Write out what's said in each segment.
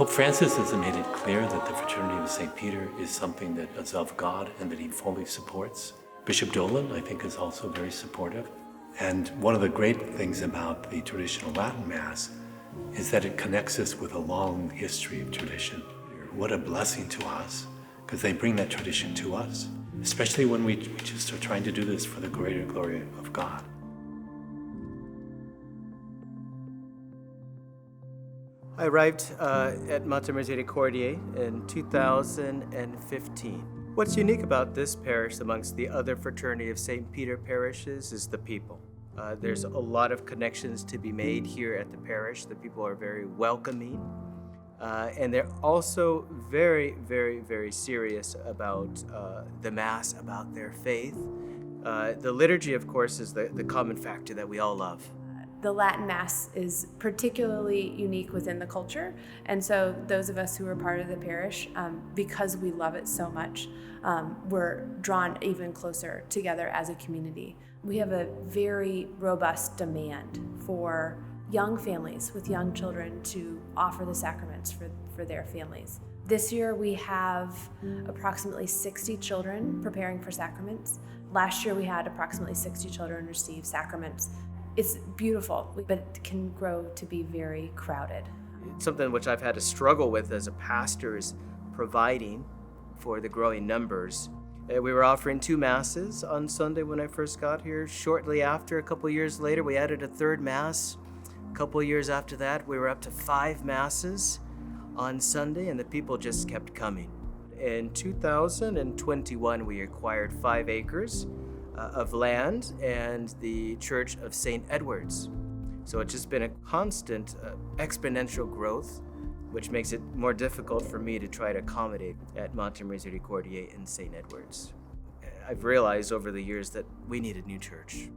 Pope Francis has made it clear that the Fraternity of St. Peter is something that is of God and that he fully supports. Bishop Dolan, I think, is also very supportive. And one of the great things about the traditional Latin Mass is that it connects us with a long history of tradition. What a blessing to us, because they bring that tradition to us, especially when we just are trying to do this for the greater glory of God. I arrived at Mater Misericordiae in 2015. What's unique about this parish amongst the other Fraternity of St. Peter parishes is the people. There's a lot of connections to be made here at the parish. The people are very welcoming, and they're also very, very, very serious about the Mass, about their faith. The liturgy, of course, is the common factor that we all love. The Latin Mass is particularly unique within the culture, and so those of us who are part of the parish, because we love it so much, we're drawn even closer together as a community. We have a very robust demand for young families with young children to offer the sacraments for their families. This year we have approximately 60 children preparing for sacraments. Last year we had approximately 60 children receive sacraments. It's beautiful, but it can grow to be very crowded. Something which I've had to struggle with as a pastor is providing for the growing numbers. We were offering 2 Masses on Sunday when I first got here. Shortly after, a couple years later, we added a 3rd Mass. A couple years after that, we were up to 5 Masses on Sunday, and the people just kept coming. In 2021, we acquired 5 acres of land and the Church of St. Edward's. So it's just been a constant exponential growth, which makes it more difficult for me to try to accommodate at Mater Misericordiae in St. Edward's. I've realized over the years that we need a new church,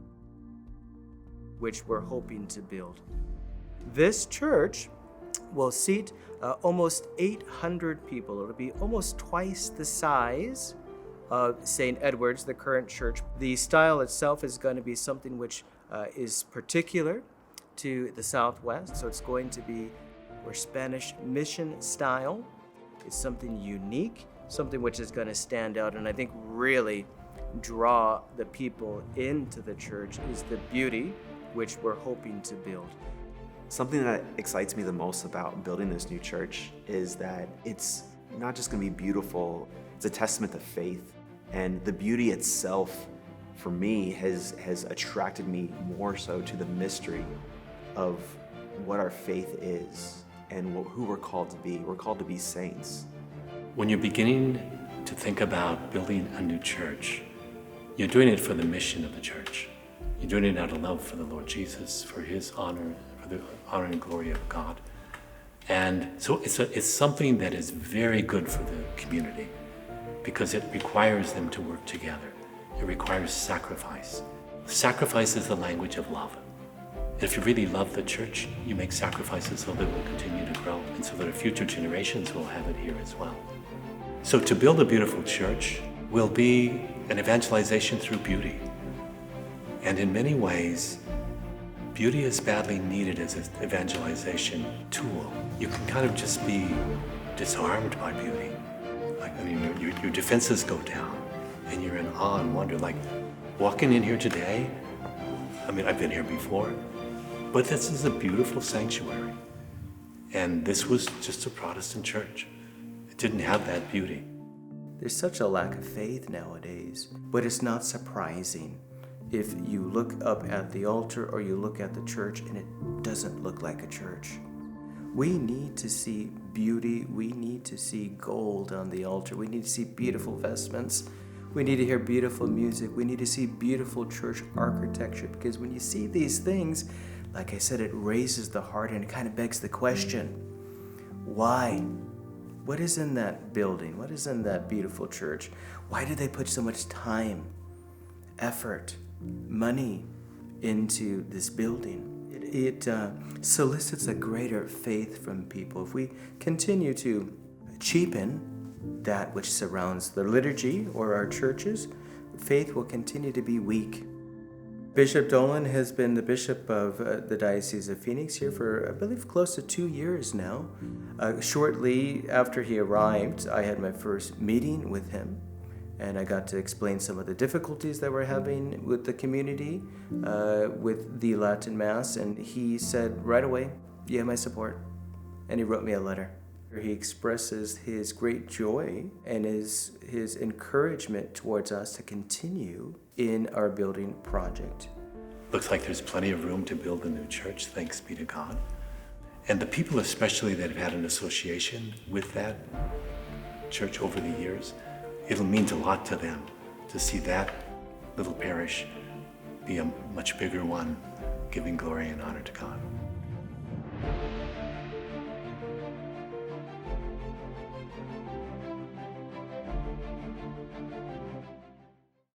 which we're hoping to build. This church will seat almost 800 people. It'll be almost twice the size of St. Edward's, the current church. The style itself is going to be something which is particular to the Southwest. So it's going to be more Spanish mission style. It's something unique, something which is going to stand out, and I think really draw the people into the church is the beauty which we're hoping to build. Something that excites me the most about building this new church is that it's not just going to be beautiful, it's a testament to faith. And the beauty itself, for me, has attracted me more so to the mystery of what our faith is and who we're called to be. We're called to be saints. When you're beginning to think about building a new church, you're doing it for the mission of the church. You're doing it out of love for the Lord Jesus, for his honor, for the honor and glory of God. And so it's something that is very good for the community because it requires them to work together. It requires sacrifice. Sacrifice is the language of love. And if you really love the church, you make sacrifices so that it will continue to grow and so that our future generations will have it here as well. So to build a beautiful church will be an evangelization through beauty. And in many ways, beauty is badly needed as an evangelization tool. You can kind of just be disarmed by beauty. Your defenses go down and you're in awe and wonder. Like walking in here today, I've been here before, but this is a beautiful sanctuary. And this was just a Protestant church. It didn't have that beauty. There's such a lack of faith nowadays, but it's not surprising if you look up at the altar or you look at the church and it doesn't look like a church. We need to see beauty. We need to see gold on the altar. We need to see beautiful vestments. We need to hear beautiful music. We need to see beautiful church architecture, because when you see these things, like I said, it raises the heart and it kind of begs the question, why? What is in that building? What is in that beautiful church? Why did they put so much time, effort, money into this building? It solicits a greater faith from people. If we continue to cheapen that which surrounds the liturgy or our churches, faith will continue to be weak. Bishop Dolan has been the bishop of the Diocese of Phoenix here for, I believe, close to 2 years now. Shortly after he arrived, I had my first meeting with him, and I got to explain some of the difficulties that we're having with the community, with the Latin Mass, and he said right away, "You have my support," and he wrote me a letter. He expresses his great joy and his encouragement towards us to continue in our building project. Looks like there's plenty of room to build a new church, thanks be to God. And the people especially that have had an association with that church over the years, it'll mean a lot to them to see that little parish be a much bigger one, giving glory and honor to God.